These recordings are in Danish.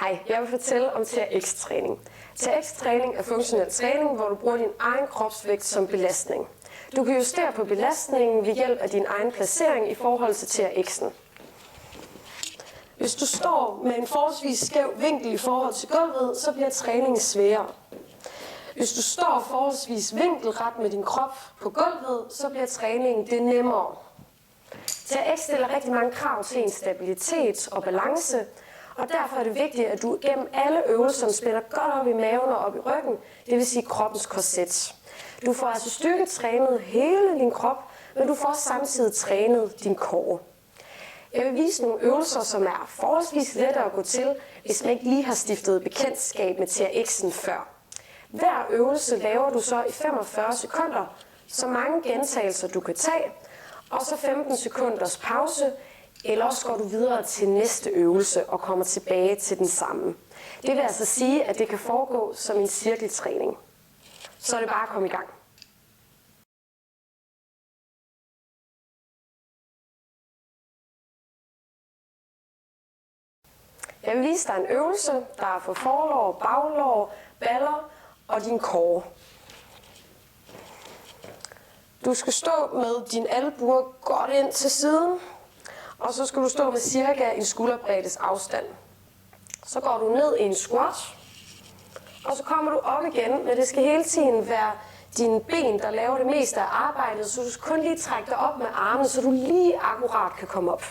Hej, jeg vil fortælle om TRX-træning. TRX-træning er funktionel træning, hvor du bruger din egen kropsvægt som belastning. Du kan justere på belastningen ved hjælp af din egen placering i forhold til TRX'en. Hvis du står med en forholdsvis skæv vinkel i forhold til gulvet, så bliver træningen sværere. Hvis du står forholdsvis vinkelret med din krop på gulvet, så bliver træningen det nemmere. TRX stiller rigtig mange krav til en stabilitet og balance, og derfor er det vigtigt, at du gennem alle øvelserne spænder godt op i maven og op i ryggen, det vil sige kroppens korset. Du får altså styrketrænet hele din krop, men du får samtidig trænet din core. Jeg vil vise nogle øvelser, som er forholdsvis lette at gå til, hvis man ikke lige har stiftet bekendtskab med TRX'en før. Hver øvelse laver du så i 45 sekunder, så mange gentagelser du kan tage, og så 15 sekunders pause, eller også går du videre til næste øvelse og kommer tilbage til den samme. Det vil altså sige, at det kan foregå som en cirkeltræning. Så er det bare at komme i gang. Jeg vil vise dig en øvelse, der er for forlår, baglår, baller og din core. Du skal stå med dine albuer godt ind til siden, og så skal du stå med cirka en skulderbreddes afstand. Så går du ned i en squat, og så kommer du op igen, men det skal hele tiden være dine ben, der laver det meste af arbejdet, så du skal kun lige trække dig op med armene, så du lige akkurat kan komme op.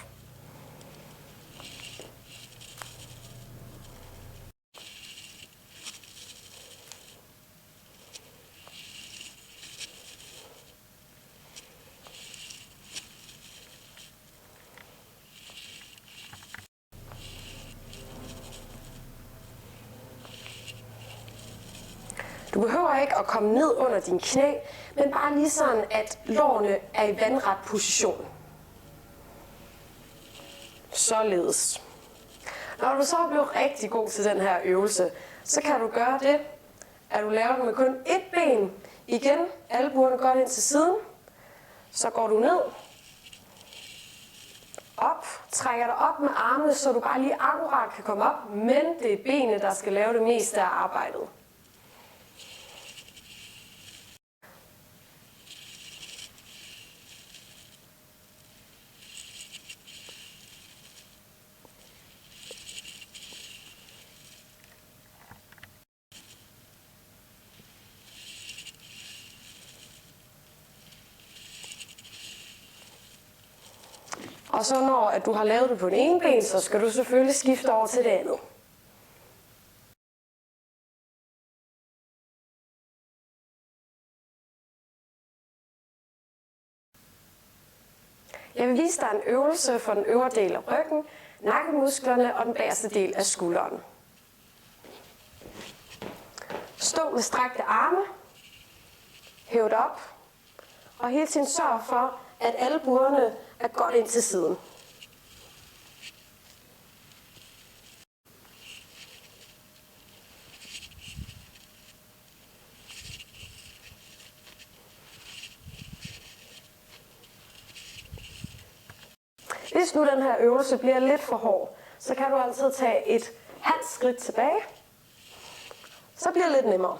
Du behøver ikke at komme ned under dine knæ, men bare lige sådan, at lårene er i vandret position. Således. Når du så er blevet rigtig god til den her øvelse, så kan du gøre det, at du laver den med kun et ben. Igen, albuerne godt ind til siden. Så går du ned, op, trækker dig op med armene, så du bare lige akkurat kan komme op, men det er benene, der skal lave det meste af arbejdet. Og så når at du har lavet det på den ene ben, så skal du selvfølgelig skifte over til det andet. Jeg vil vise dig en øvelse for den øvre del af ryggen, nakkemusklerne og den bagerste del af skulderen. Stå med strakte arme, hæv det op, og hele tiden sørg for, at albuerne er godt ind til siden. Hvis nu den her øvelse bliver lidt for hård, så kan du altid tage et halvt skridt tilbage. Så bliver det lidt nemmere.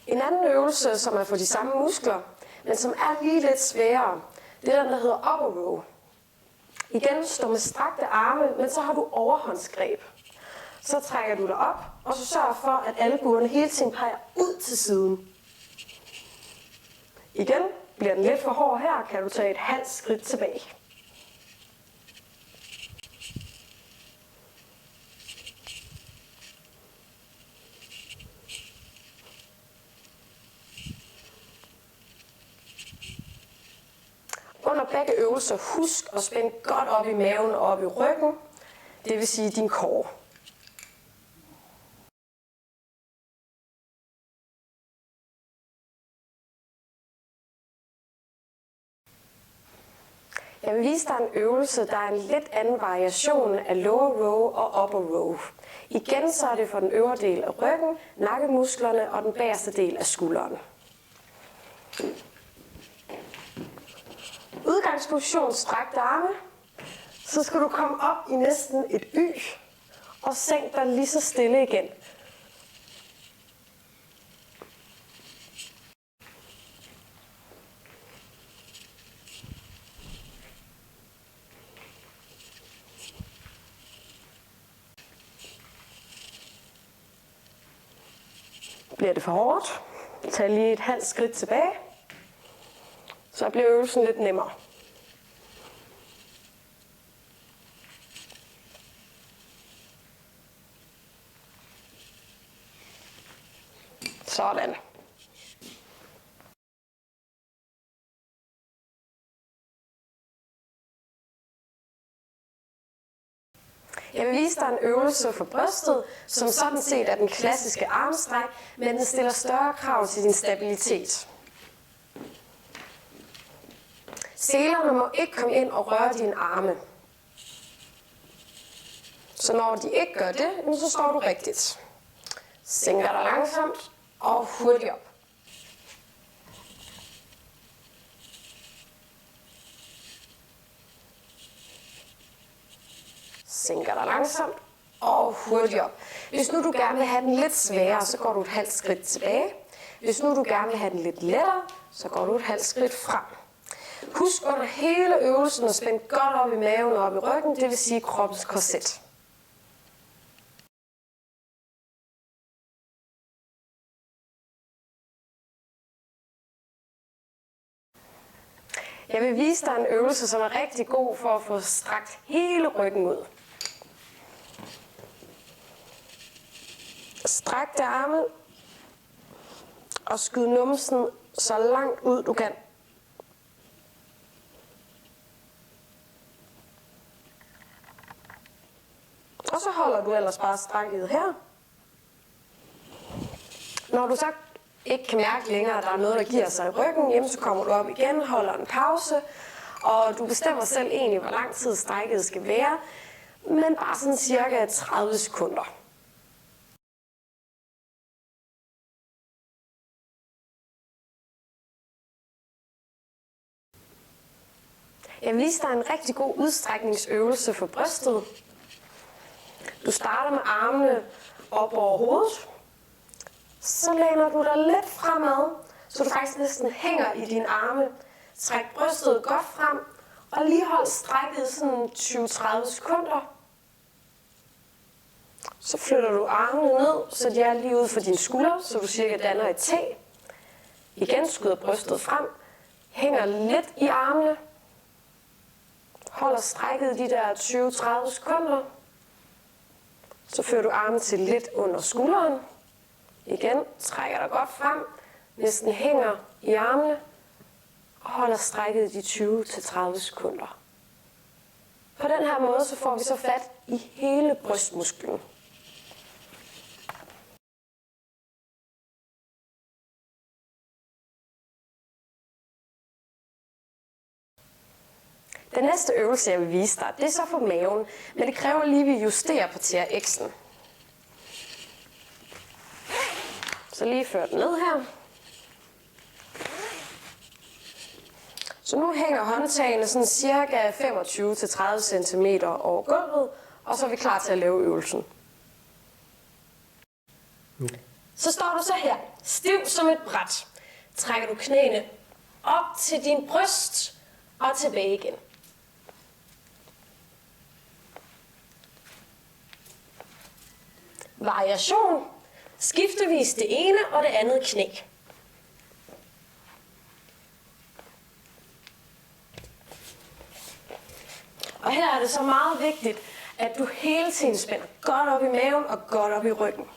En anden øvelse, som er for de samme muskler, men som er lige lidt sværere, det er den, der hedder upper row. Igen, stå med strakte arme, men så har du overhåndsgreb. Så trækker du dig op, og så sørg for, at albuerne hele tiden peger ud til siden. Igen, bliver den lidt for hård her, kan du tage et halvt skridt tilbage. Under begge øvelser, husk at spænde godt op i maven og op i ryggen, det vil sige din core. Jeg vil vise dig en øvelse, der er en lidt anden variation af lower row og upper row. Igen så er det for den øvre del af ryggen, nakkemusklerne og den bagerste del af skulderen. Udgangsposition, strækte arme. Så skal du komme op i næsten et Y. og sænk dig lige så stille igen. Bliver det for hårdt, tag lige et halvt skridt tilbage, så bliver øvelsen lidt nemmere. Sådan. Jeg vil vise dig en øvelse for brystet, som sådan set er den klassiske armstræk, men den stiller større krav til din stabilitet. Selerne må ikke komme ind og røre dine arme. Så når de ikke gør det, så står du rigtigt. Sænker dig langsomt og hurtigt op. Sænker dig langsomt og hurtigt op. Hvis nu du gerne vil have den lidt sværere, så går du et halvt skridt tilbage. Hvis nu du gerne vil have den lidt lettere, så går du et halvt skridt frem. Husk under hele øvelsen at spænde godt op i maven og op i ryggen, det vil sige kroppens korset. Jeg vil vise dig en øvelse, som er rigtig god for at få strakt hele ryggen ud. Stræk det armen og skyd numsen så langt ud du kan. Og så holder du ellers bare strækket her. Når du så ikke kan mærke længere, at der er noget, der giver sig i ryggen, jamen, så kommer du op igen, holder en pause, og du bestemmer selv egentlig, hvor lang tid strækket skal være, men bare sådan cirka 30 sekunder. Jeg viser dig en rigtig god udstrækningsøvelse for brystet. Du starter med armene op over hovedet. Så læner du dig lidt fremad, så du faktisk næsten hænger i dine arme. Træk brystet godt frem, og lige hold strækket sådan 20-30 sekunder. Så flytter du armene ned, så de er lige ude for dine skuldre, så du cirka danner et T. Igen skyder brystet frem, hænger lidt i armene. Holder strækket de der 20-30 sekunder. Så fører du armen til lidt under skulderen. Igen, trækker dig godt frem, næsten hænger i armene, og holder strækket de 20-30 sekunder. På den her måde så får vi så fat i hele brystmusklen. Den næste øvelse, jeg vil vise dig, det er så for maven, men det kræver lige, at vi justerer på TRX'en. Så lige før den ned her. Så nu hænger håndtagene sådan cirka 25-30 cm over gulvet, og så er vi klar til at lave øvelsen. Så står du så her, stiv som et bræt. Trækker du knæene op til din bryst og tilbage igen. Variation. Skiftevis det ene og det andet knæ. Og her er det så meget vigtigt, at du hele tiden spænder godt op i maven og godt op i ryggen.